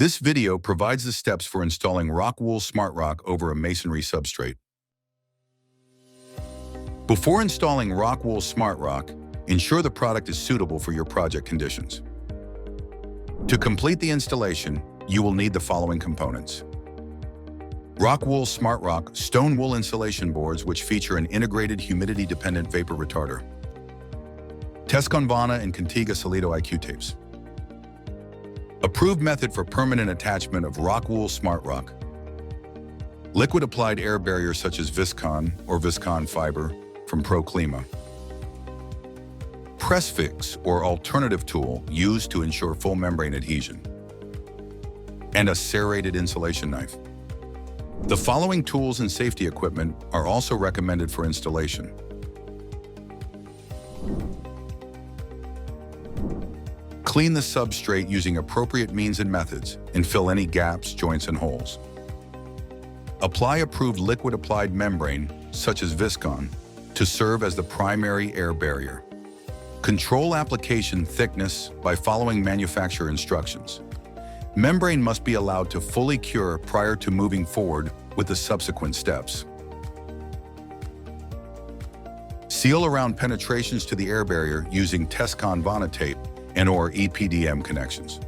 This video provides the steps for installing ROCKWOOL Smartrock over a masonry substrate. Before installing ROCKWOOL Smartrock, ensure the product is suitable for your project conditions. To complete the installation, you will need the following components. ROCKWOOL Smartrock stone wool insulation boards which feature an integrated humidity-dependent vapor retarder. TESCON VANA and Contiga IQ tapes. Approved method for permanent attachment of ROCKWOOL Smartrock. Liquid applied air barrier such as Viscon or Viscon fiber from ProClima. Press fix or alternative tool used to ensure full membrane adhesion. And a serrated insulation knife. The following tools and safety equipment are also recommended for installation. Clean the substrate using appropriate means and methods and fill any gaps, joints, and holes. Apply approved liquid applied membrane, such as Viscon, to serve as the primary air barrier. Control application thickness by following manufacturer instructions. Membrane must be allowed to fully cure prior to moving forward with the subsequent steps. Seal around penetrations to the air barrier using TESCON VANA tape and/or EPDM connections.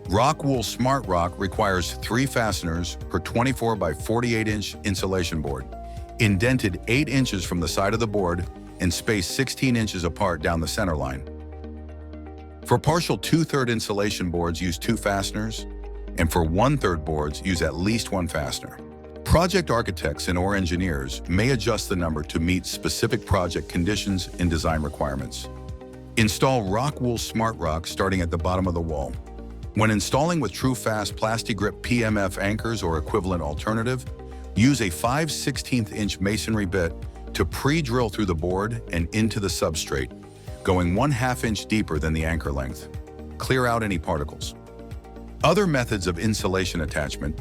ROCKWOOL Smartrock requires 3 fasteners per 24 by 48-inch insulation board, indented 8 inches from the side of the board and spaced 16 inches apart down the center line. For partial 2/3 insulation boards, use 2 fasteners, and for 1/3 boards, use at least 1 fastener. Project architects and/or engineers may adjust the number to meet specific project conditions and design requirements. Install ROCKWOOL Smartrock starting at the bottom of the wall. When installing with TruFast PlasticGrip PMF anchors or equivalent alternative, use a 5/16" masonry bit to pre-drill through the board and into the substrate, going 1/2 inch deeper than the anchor length. Clear out any particles. Other methods of insulation attachment,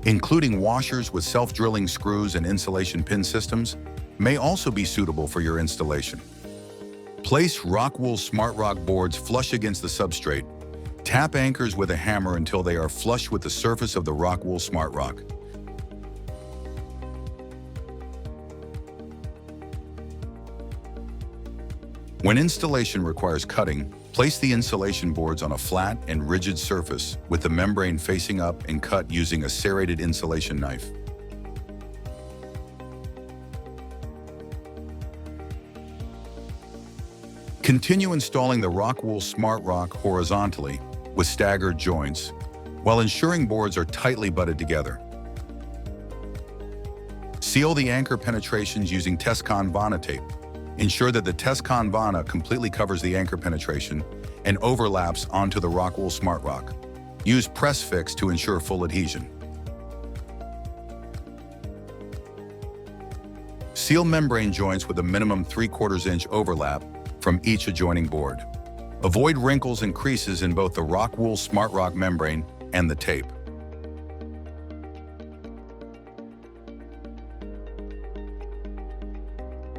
including washers with self-drilling screws and insulation pin systems, may also be suitable for your installation. Place ROCKWOOL Smartrock boards flush against the substrate. Tap anchors with a hammer until they are flush with the surface of the ROCKWOOL Smartrock. When installation requires cutting, place the insulation boards on a flat and rigid surface with the membrane facing up and cut using a serrated insulation knife. Continue installing the ROCKWOOL Smartrock horizontally with staggered joints while ensuring boards are tightly butted together. Seal the anchor penetrations using TESCON VANA tape. Ensure that the TESCON VANA completely covers the anchor penetration and overlaps onto the ROCKWOOL Smartrock. Use press fix to ensure full adhesion. Seal membrane joints with a minimum 3/4 inch overlap from each adjoining board. Avoid wrinkles and creases in both the ROCKWOOL Smartrock membrane and the tape.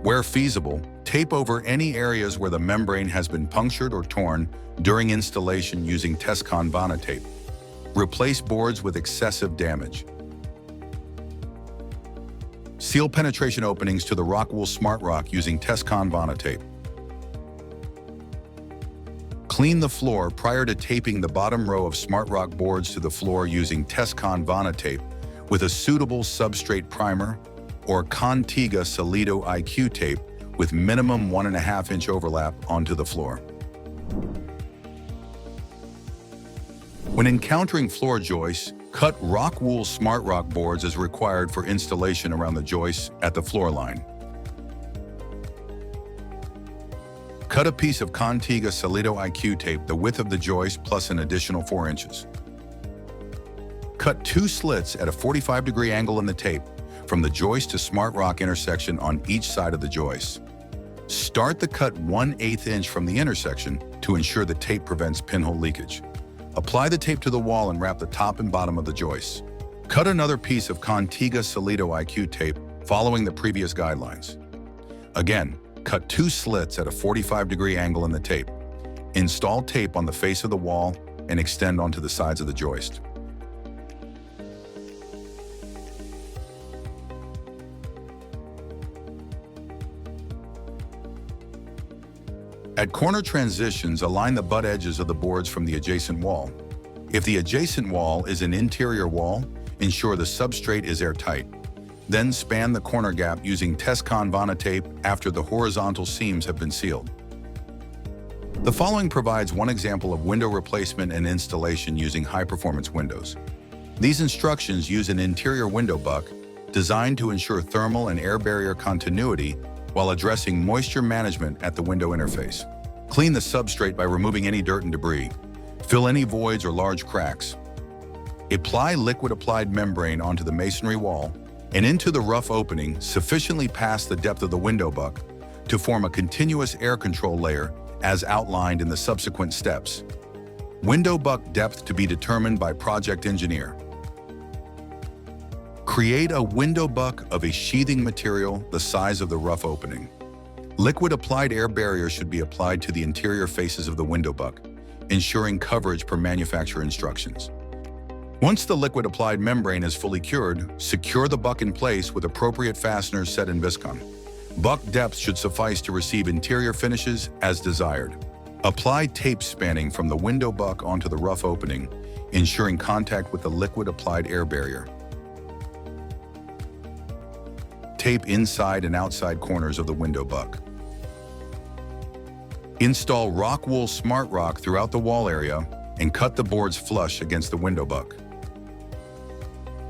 Where feasible, tape over any areas where the membrane has been punctured or torn during installation using TESCON VANA tape. Replace boards with excessive damage. Seal penetration openings to the ROCKWOOL Smartrock using TESCON VANA tape. Clean the floor prior to taping the bottom row of Smartrock boards to the floor using TESCON VANA tape with a suitable substrate primer or Contiga IQ tape with minimum 1.5 inch overlap onto the floor. When encountering floor joists, cut ROCKWOOL Smartrock boards as required for installation around the joists at the floor line. Cut a piece of Contiga IQ tape the width of the joist plus an additional 4 inches. Cut 2 slits at a 45-degree angle in the tape from the joist to Smartrock intersection on each side of the joist. Start the cut 1/8 inch from the intersection to ensure the tape prevents pinhole leakage. Apply the tape to the wall and wrap the top and bottom of the joist. Cut another piece of Contiga IQ tape following the previous guidelines. Again, cut 2 slits at a 45-degree angle in the tape. Install tape on the face of the wall and extend onto the sides of the joist. At corner transitions, align the butt edges of the boards from the adjacent wall. If the adjacent wall is an interior wall, ensure the substrate is airtight. Then span the corner gap using TESCON VANA tape after the horizontal seams have been sealed. The following provides one example of window replacement and installation using high-performance windows. These instructions use an interior window buck designed to ensure thermal and air barrier continuity while addressing moisture management at the window interface. Clean the substrate by removing any dirt and debris. Fill any voids or large cracks. Apply liquid-applied membrane onto the masonry wall and into the rough opening sufficiently past the depth of the window buck to form a continuous air control layer as outlined in the subsequent steps. Window buck depth to be determined by project engineer. Create a window buck of a sheathing material the size of the rough opening. Liquid-applied air barrier should be applied to the interior faces of the window buck, ensuring coverage per manufacturer instructions. Once the liquid-applied membrane is fully cured, secure the buck in place with appropriate fasteners set in viscon. Buck depth should suffice to receive interior finishes as desired. Apply tape spanning from the window buck onto the rough opening, ensuring contact with the liquid-applied air barrier. Tape inside and outside corners of the window buck. Install ROCKWOOL Smartrock throughout the wall area and cut the boards flush against the window buck.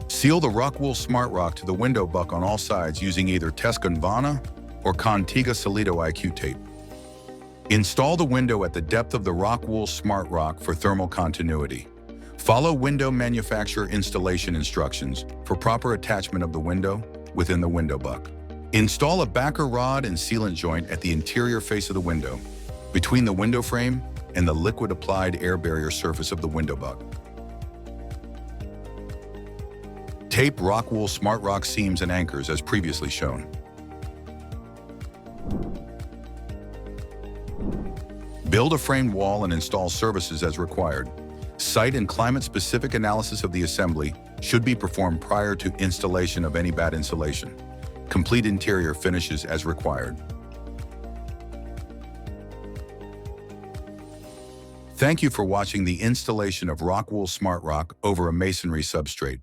Seal the ROCKWOOL Smartrock to the window buck on all sides using either TESCON VANA or Contiga Solido IQ tape. Install the window at the depth of the ROCKWOOL Smartrock for thermal continuity. Follow window manufacturer installation instructions for proper attachment of the window within the window buck. Install a backer rod and sealant joint at the interior face of the window, between the window frame and the liquid-applied air barrier surface of the window buck. Tape ROCKWOOL Smartrock seams and anchors as previously shown. Build a framed wall and install services as required. Site and climate-specific analysis of the assembly should be performed prior to installation of any bad insulation. Complete interior finishes as required. Thank you for watching the installation of ROCKWOOL Smartrock over a masonry substrate.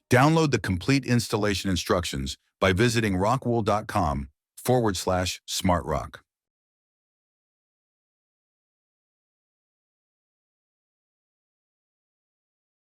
Download the complete installation instructions by visiting rockwool.com/smartrock.